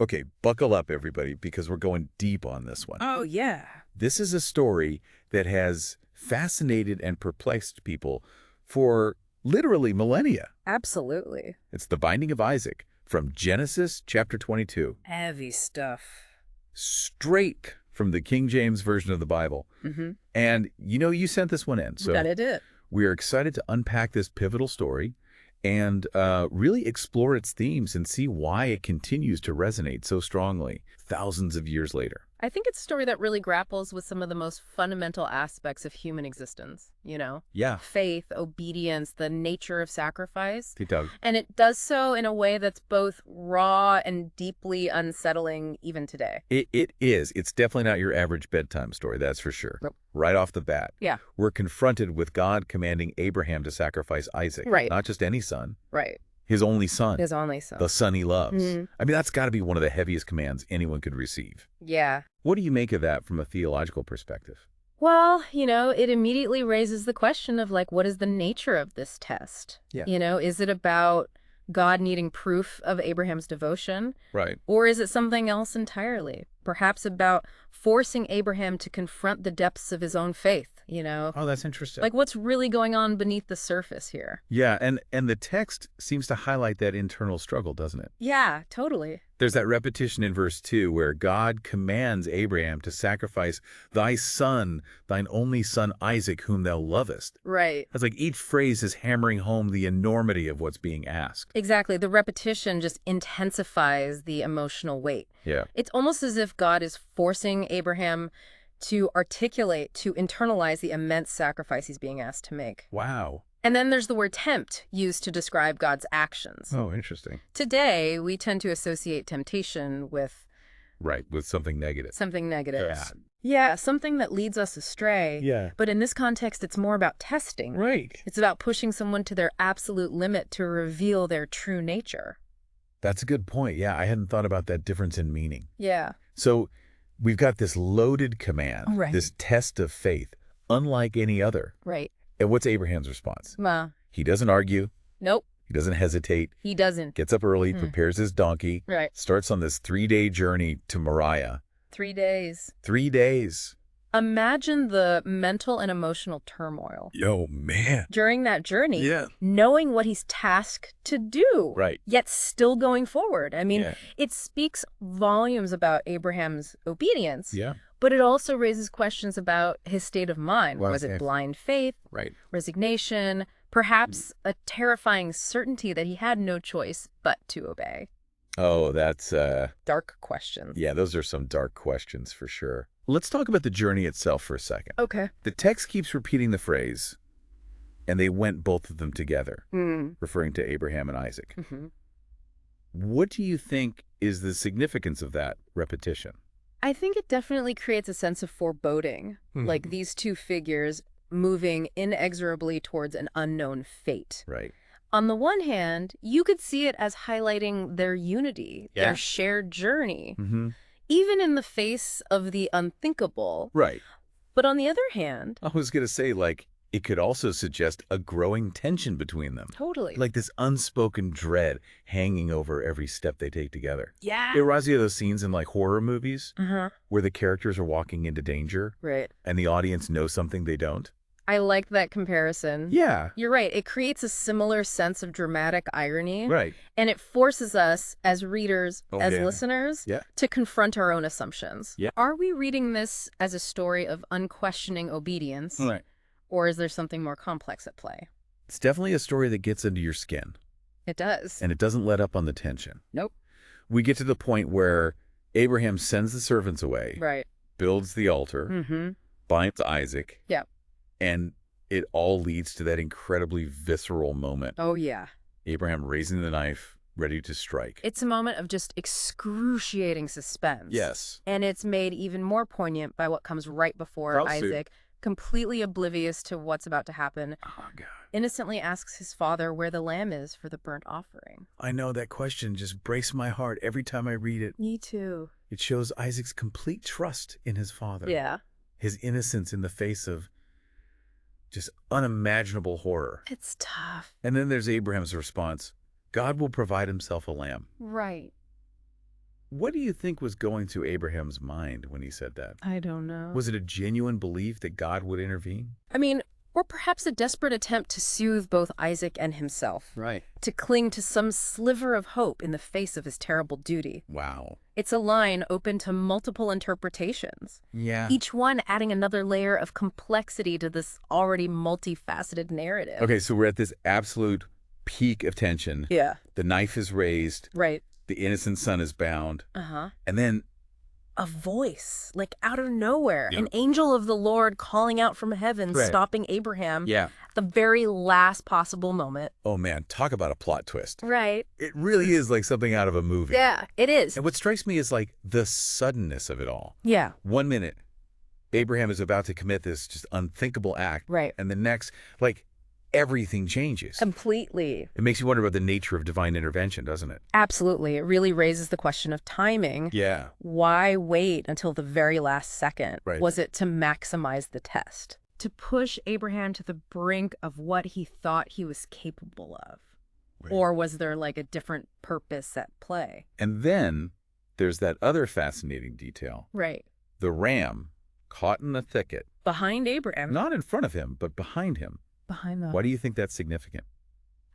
Okay, buckle up, everybody, because we're going deep on this one. Oh, yeah. This is a story that has fascinated and perplexed people for literally millennia. Absolutely. It's the binding of Isaac from Genesis chapter 22, Heavy stuff. straight from the King James Version of the Bible. Mm-hmm. And you sent this one in, so That it is. we are excited to unpack this pivotal story and really explore its themes and see why it continues to resonate so strongly thousands of years later. I think it's a story that really grapples with some of the most fundamental aspects of human existence, Yeah. faith, obedience, the nature of sacrifice. Tito. And it does so in a way that's both raw and deeply unsettling even today. It is. It's definitely not your average bedtime story, that's for sure. Nope. Right off the bat. Yeah. We're confronted with God commanding Abraham to sacrifice Isaac. Right. Not just any son, Right. his only son. His only son. The son he loves. Mhm. I mean, that's got to be one of the heaviest commands anyone could receive. Yeah. What do you make of that from a theological perspective? Well, it immediately raises the question of, what is the nature of this test? Yeah. Is it about God needing proof of Abraham's devotion? Right. Or is it something else entirely? Perhaps about forcing Abraham to confront the depths of his own faith, Oh, that's interesting. What's really going on beneath the surface here? Yeah, and the text seems to highlight that internal struggle, doesn't it? Yeah, totally. There's that repetition in verse 2 where God commands Abraham to sacrifice thy son, thine only son Isaac, whom thou lovest. Right. It's like each phrase is hammering home the enormity of what's being asked. Exactly. The repetition just intensifies the emotional weight. Yeah. It's almost as if God is forcing Abraham to articulate, to internalize the immense sacrifice he's being asked to make. Wow. And then there's the word tempt used to describe God's actions. Oh, interesting. Today, we tend to associate temptation with Right, with something negative. something negative. Yeah. Yeah, something that leads us astray. Yeah. But in this context, it's more about testing. Right. It's about pushing someone to their absolute limit to reveal their true nature. That's a good point. Yeah, I hadn't thought about that difference in meaning. Yeah. So we've got this loaded command, Right. this test of faith, unlike any other. Right. And what's Abraham's response? Ma. He doesn't argue. Nope. He doesn't hesitate. He doesn't. Gets up early, prepares his donkey, Right. starts on this 3-day journey to Moriah. 3 days. 3 days. Imagine the mental and emotional turmoil Yo, man. during that journey, Yeah. knowing what he's tasked to do, Right. yet still going forward. I mean, Yeah. it speaks volumes about Abraham's obedience, Yeah. but it also raises questions about his state of mind. Well, Was yeah. it blind faith, Right. resignation, perhaps a terrifying certainty that he had no choice but to obey? Oh, that's, Dark questions. yeah, those are some dark questions for sure. Let's talk about the journey itself for a second. Okay. The text keeps repeating the phrase, and they went both of them together, referring to Abraham and Isaac. Mm-hmm. What do you think is the significance of that repetition? I think it definitely creates a sense of foreboding, like these two figures moving inexorably towards an unknown fate. Right. On the one hand, you could see it as highlighting their unity, Yeah. their shared journey, Mm-hmm. even in the face of the unthinkable. Right. But on the other hand, I was going to say, it could also suggest a growing tension between them. totally. Like this unspoken dread hanging over every step they take together. Yeah. It reminds me of those scenes in horror movies Uh-huh. where the characters are walking into danger Right. and the audience knows something they don't. I like that comparison. Yeah. You're right. It creates a similar sense of dramatic irony. Right. And it forces us as readers, Oh, as yeah. listeners, Yeah. to confront our own assumptions. Yeah. Are we reading this as a story of unquestioning obedience? Right. Or is there something more complex at play? It's definitely a story that gets under your skin, It does. and it doesn't let up on the tension. Nope. We get to the point where Abraham sends the servants away, Right. builds the altar, Mm-hmm. binds Isaac, Yeah. and it all leads to that incredibly visceral moment. Oh, yeah. Abraham raising the knife, ready to strike. It's a moment of just excruciating suspense. Yes. And it's made even more poignant by what comes right before Probably. Isaac, completely oblivious to what's about to happen, Oh, God. innocently asks his father where the lamb is for the burnt offering. I know that question just breaks my heart every time I read it. Me too. It shows Isaac's complete trust in his father. Yeah. His innocence in the face of just unimaginable horror. It's tough. And then there's Abraham's response, God will provide himself a lamb. Right. What do you think was going through Abraham's mind when he said that? I don't know. Was it a genuine belief that God would intervene? I mean, or perhaps a desperate attempt to soothe both Isaac and himself. Right. To cling to some sliver of hope in the face of his terrible duty. Wow. It's a line open to multiple interpretations. Yeah. Each one adding another layer of complexity to this already multifaceted narrative. Okay, so we're at this absolute peak of tension. Yeah. The knife is raised. Right. The innocent son is bound. Uh-huh. And then, A voice, like out of nowhere, Yeah. an angel of the Lord calling out from heaven, Right. stopping Abraham yeah. at the very last possible moment. Oh, man, talk about a plot twist. Right. It really is like something out of a movie. Yeah, it is. And what strikes me is like the suddenness of it all. Yeah. 1 minute, Abraham is about to commit this just unthinkable act. Right. And the next, like, everything changes. Completely. It makes you wonder about the nature of divine intervention, doesn't it? Absolutely. It really raises the question of timing. Yeah. Why wait until the very last second? Right. Was it to maximize the test? To push Abraham to the brink of what he thought he was capable of? Right. Or was there like a different purpose at play? And then there's that other fascinating detail. Right. The ram caught in the thicket, Behind Abraham. not in front of him, but behind him. Behind the... Why do you think that's significant?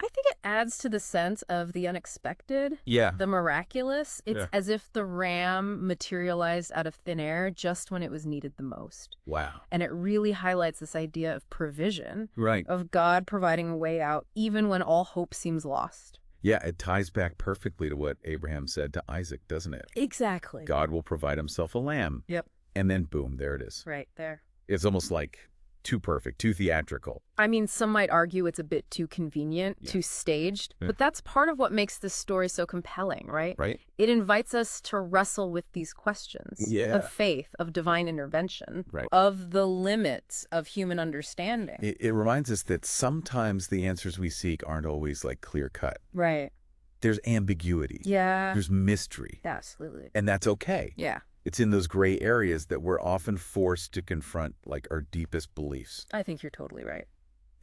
I think it adds to the sense of the unexpected, Yeah. the miraculous. It's Yeah. as if the ram materialized out of thin air just when it was needed the most. Wow. And it really highlights this idea of provision, Right. of God providing a way out even when all hope seems lost. Yeah, it ties back perfectly to what Abraham said to Isaac, doesn't it? Exactly. God will provide himself a lamb. Yep. And then boom, there it is. Right there. It's almost like too perfect, too theatrical. I mean, some might argue it's a bit too convenient, Yeah. too staged, Yeah. but that's part of what makes this story so compelling, right? Right? It invites us to wrestle with these questions Yeah. of faith, of divine intervention, Right. of the limits of human understanding. It reminds us that sometimes the answers we seek aren't always like clear cut. Right. There's ambiguity. Yeah. There's mystery. Absolutely. And that's okay. Yeah. It's in those gray areas that we're often forced to confront like our deepest beliefs. I think you're totally right.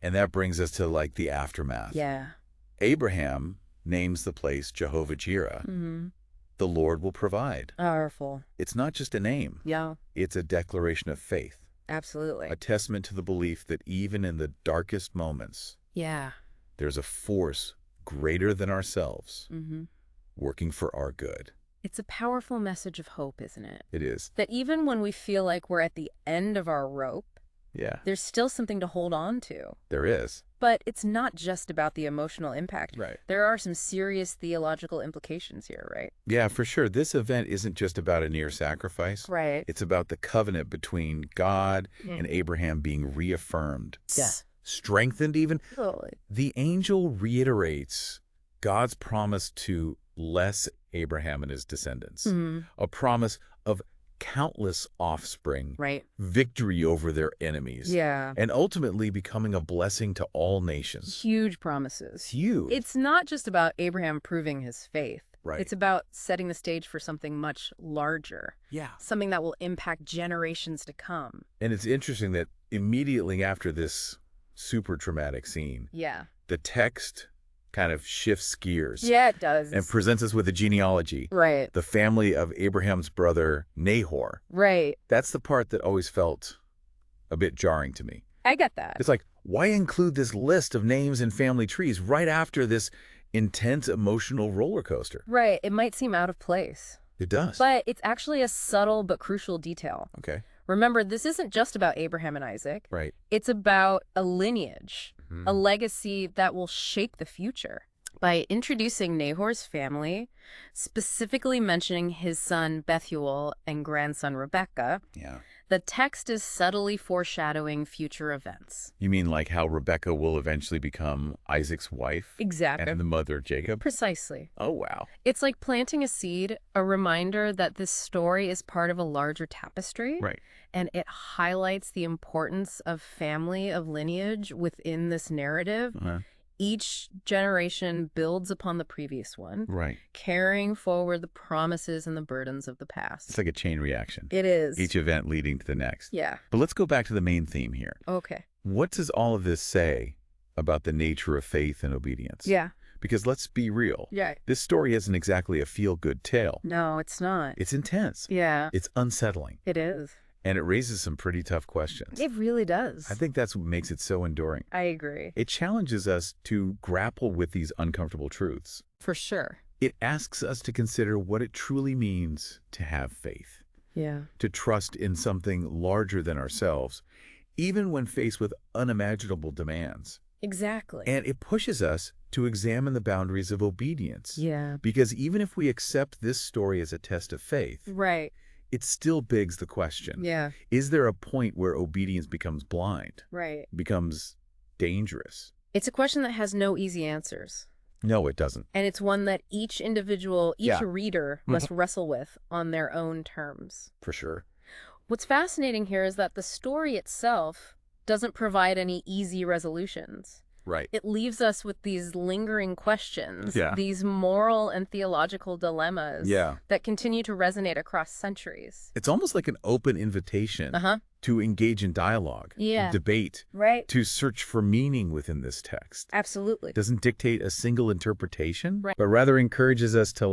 And that brings us to like the aftermath. Yeah. Abraham names the place Jehovah Jireh. Mm-hmm. The Lord will provide. Powerful. It's not just a name. Yeah. It's a declaration of faith, Absolutely. a testament to the belief that even in the darkest moments, Yeah. there's a force greater than ourselves Mm-hmm. working for our good. It's a powerful message of hope, isn't it? It is. That even when we feel like we're at the end of our rope, Yeah, there's still something to hold on to. there is. But it's not just about the emotional impact. Right. There are some serious theological implications here, right? Yeah, for sure. This event isn't just about a near sacrifice. Right. It's about the covenant between God Mm. and Abraham being reaffirmed. Yeah. Strengthened even. Totally. The angel reiterates God's promise to bless Abraham and his descendants. Mhm. A promise of countless offspring, Right. victory over their enemies, Yeah. and ultimately becoming a blessing to all nations. Huge It's promises. huge. It's not just about Abraham proving his faith. Right. It's about setting the stage for something much larger, Yeah. something that will impact generations to come. And it's interesting that immediately after this super traumatic scene, Yeah. the text kind of shifts gears Yeah, it does. and presents us with a genealogy, Right. the family of Abraham's brother Nahor. Right. That's the part that always felt a bit jarring to me. I get that. It's like, why include this list of names and family trees right after this intense emotional roller coaster? Right. It might seem out of place, It does. but it's actually a subtle but crucial detail. Okay. Remember, this isn't just about Abraham and Isaac. Right. It's about a lineage, Mhm. a legacy that will shape the future. By introducing Nahor's family, specifically mentioning his son Bethuel and grandson Rebekah, Yeah. the text is subtly foreshadowing future events. You mean like how Rebecca will eventually become Isaac's wife Exactly. and the mother of Jacob? Precisely. Oh, wow. It's like planting a seed, a reminder that this story is part of a larger tapestry. Right. And it highlights the importance of family, of lineage within this narrative. Uh-huh. Each generation builds upon the previous one, Right. carrying forward the promises and the burdens of the It's past. like a chain reaction. It is. Each event leading to the next. Yeah. But let's go back to the main theme here. Okay. What does all of this say about the nature of faith and obedience? Yeah. Because let's be real. Yeah. This story isn't exactly a feel-good tale. No, it's not. It's intense. Yeah, It's unsettling. it is. And it raises some pretty tough questions. It really does. I think that's what makes it so enduring. I agree. It challenges us to grapple with these uncomfortable truths. For sure. It asks us to consider what it truly means to have faith, Yeah. to trust in something larger than ourselves, even when faced with unimaginable demands. Exactly. And it pushes us to examine the boundaries of obedience. Yeah. Because even if we accept this story as a test of faith, Right. it still begs the question, Yeah. is there a point where obedience becomes blind, Right. becomes dangerous? It's a question that has no easy answers. No, it doesn't. And it's one that each individual, each Yeah. reader must wrestle with on their own terms. For sure. What's fascinating here is that the story itself doesn't provide any easy resolutions. Right. It leaves us with these lingering questions, Yeah. these moral and theological dilemmas Yeah. that continue to resonate across centuries. It's almost like an open invitation Uh-huh. to engage in dialogue, Yeah. debate, Right. to search for meaning within this text. Absolutely. It doesn't dictate a single interpretation, Right. but rather encourages us to,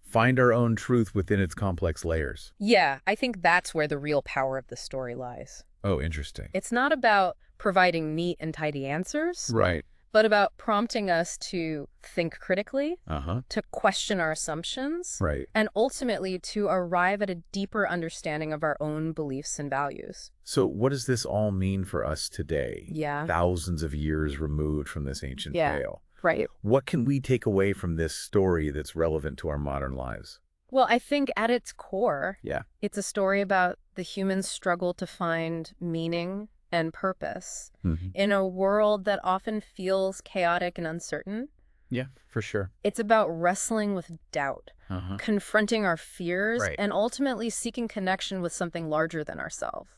find our own truth within its complex layers. Yeah, I think that's where the real power of the story lies. Oh, interesting. It's not about providing neat and tidy answers, Right. but about prompting us to think critically, Uh-huh. to question our assumptions, Right. and ultimately to arrive at a deeper understanding of our own beliefs and values. So what does this all mean for us today? Yeah. Thousands of years removed from this ancient Yeah. tale. Right. What can we take away from this story that's relevant to our modern lives? Well, I think at its core, Yeah. it's a story about the human struggle to find meaning and purpose Mm-hmm. in a world that often feels chaotic and uncertain. Yeah, for sure. It's about wrestling with doubt, Uh-huh. confronting our fears, Right. and ultimately seeking connection with something larger than ourselves,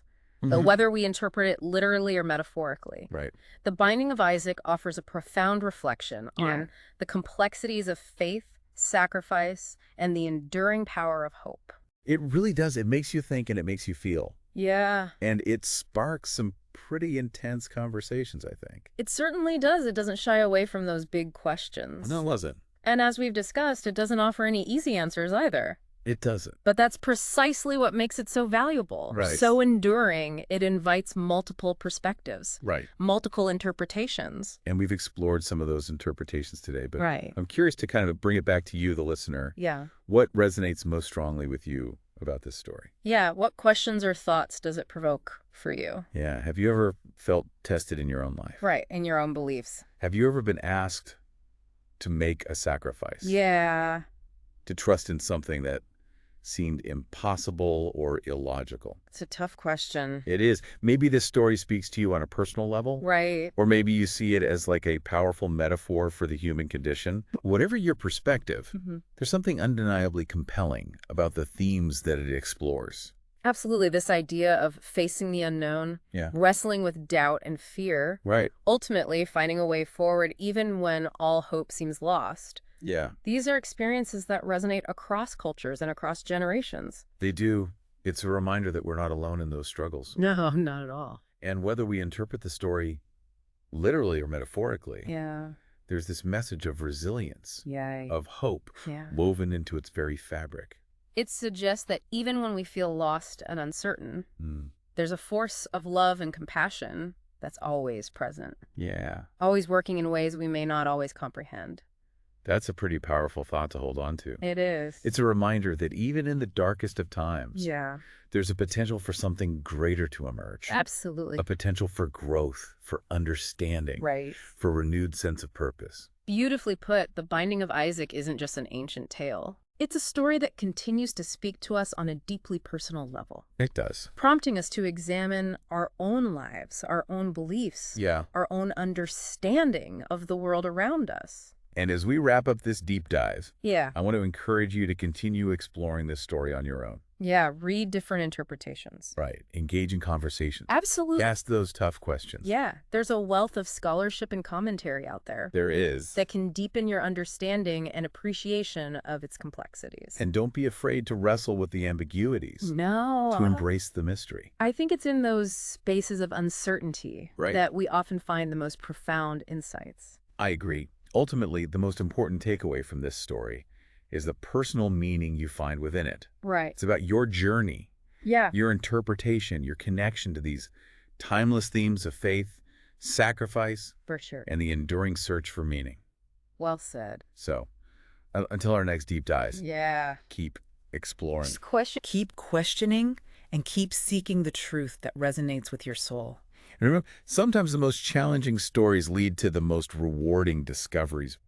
Mhm. whether we interpret it literally or metaphorically. Right. The Binding of Isaac offers a profound reflection on the complexities of faith, sacrifice, and the enduring power of hope. It really does. It makes you think and it makes you feel. Yeah. And it sparks some pretty intense conversations, I think. It certainly does. It doesn't shy away from those big questions. No, it wasn't. And as we've discussed, it doesn't offer any easy answers either. It doesn't. But that's precisely what makes it so valuable, Right. so enduring. It invites multiple perspectives, Right. multiple interpretations. And we've explored some of those interpretations today, but Right. I'm curious to kind of bring it back to you, the listener. Yeah. What resonates most strongly with you about this story? Yeah. What questions or thoughts does it provoke for you? Yeah. Have you ever felt tested in your own life? Right. In your own beliefs. Have you ever been asked to make a sacrifice? Yeah. To trust in something that seemed impossible or illogical? It's a tough question. It is. Maybe this story speaks to you on a personal level. Right. Or maybe you see it as like a powerful metaphor for the human condition. Whatever your perspective, there's something undeniably compelling about the themes that it explores. Absolutely. This idea of facing the unknown, Yeah. wrestling with doubt and fear, Right. ultimately finding a way forward even when all hope seems lost. Yeah. These are experiences that resonate across cultures and across generations. They do. It's a reminder that we're not alone in those struggles. No, not at all. And whether we interpret the story literally or metaphorically, Yeah. there's this message of resilience, Yay. of hope, Yeah. woven into its very fabric. It suggests that even when we feel lost and uncertain, Mm. there's a force of love and compassion that's always present, Yeah. always working in ways we may not always comprehend. That's a pretty powerful thought to hold on to. It is. It's a reminder that even in the darkest of times, Yeah. there's a potential for something greater to emerge. Absolutely. A potential for growth, for understanding, Right. for renewed sense of purpose. Beautifully put, The Binding of Isaac isn't just an ancient tale. It's a story that continues to speak to us on a deeply personal level, It does. prompting us to examine our own lives, our own beliefs, Yeah. our own understanding of the world around us. And as we wrap up this deep dive, Yeah. I want to encourage you to continue exploring this story on your own. Yeah, read different interpretations. Right. Engage in conversations. Absolutely. Ask those tough questions. Yeah, there's a wealth of scholarship and commentary out there There is. that can deepen your understanding and appreciation of its complexities. And don't be afraid to wrestle with the ambiguities, No. to embrace the mystery. I think it's in those spaces of uncertainty Right. that we often find the most profound insights. I agree. Ultimately, the most important takeaway from this story is the personal meaning you find within it. Right. It's about your journey, Yeah. your interpretation, your connection to these timeless themes of faith, sacrifice, For sure. and the enduring search for meaning. Well said. So, until our next deep dives, Yeah. keep exploring. Just question. Keep questioning and keep seeking the truth that resonates with your soul. And remember, sometimes the most challenging stories lead to the most rewarding discoveries.